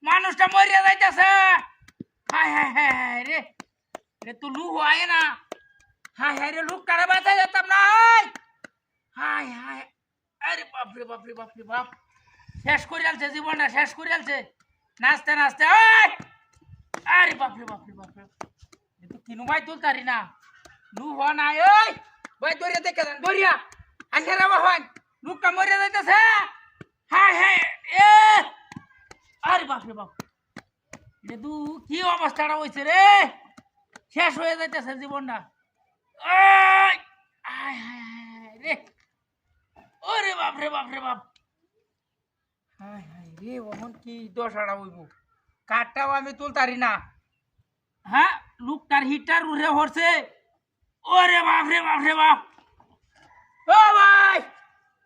মানুষটা মরিয়া যাইতেছে। হায় হায় হায় হায় রে রে তো লু হয় না। হায় হায় রে লুক কারে বাঁচাই যেতাম না। হায় হায় আরে বাপরে বাপরে বাপরে বাপ, শেষ করে আলছে জীবনটা, শেষ করে আলছে নাচতে নাচতে। আরে বাপরে বাপরে বাপরে, তো কিনু ভাই তুলতারি না, লু হওয়া নাই। ওই ভাই দরিয়া দেখে দেন, দরিয়া আন্ধারা বাহান লুকটা মরিয়া যাইতেছে। হায় হায় এ আরে বাপরে বাপ, তু কি অবস্থাটা হয়েছে রে, শেষ হয়ে যাইতেছে জীবনটা। রে ওরে বাপরে বাপরে বাপ, হায় হায় রে ওমন কি দশাটা হইব, কাঠটাও আমি তুলতারি না। হ্যাঁ লুকটার হিটার উড়ে হরছে। ওরে বাপরে বাপরে বাপ, ও ভাই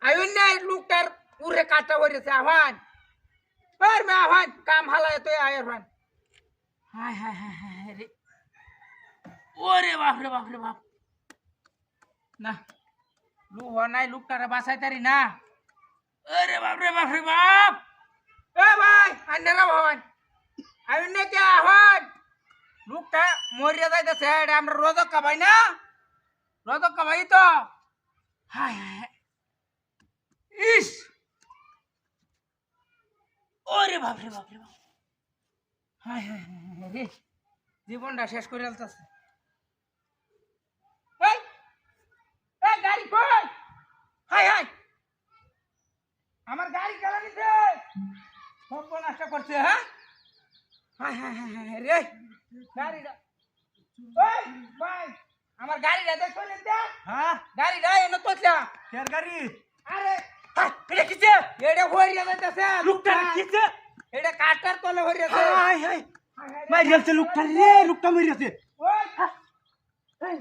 আইন নাই লুকটার উড়ে কাঠটা হরেছে। আহ্বান আহ্বান কাম হালায় তো আহ্বান। হায় হায় হায় হায় রে ওরে বাপরে বাপরে বাপ, না লু হওয়া নাই, লুকটারে বাঁচাইতারি না। ওরে বাপরে বাপরে বাপ, এ ভাই আন্ধারা ভবান আইন কে আহ্বান, লুকটা মরিয়া যাইতেছে। আমরা রোজক কাবাই না, রোজক কাবাই তো। হায় হায় ইস ওরে বাপরে বাপরে বাপ, হায় হায় হায় রে জীবনটা শেষ করে আলতেছে। গাড়ি কই, হায় হায় আমার গাড়ি কেন নিছে, সর্বনাশটা করছে। হ্যাঁ হায় হায় হায় হায় রে গাড়িটা, ওই ভাই আমার গাড়িটা দেখো নিতে। হ্যাঁ গাড়িটা এনে তোলা কেন গাড়ি, আরে এটা কিছে, এটা হইয়া যাইতেছে লুকটা কিছে, এটা কাটার তলে হইয়াছে। হায় হায় মারিয়াছে লুকটা রে, লুকটা মারিয়াছে। ওই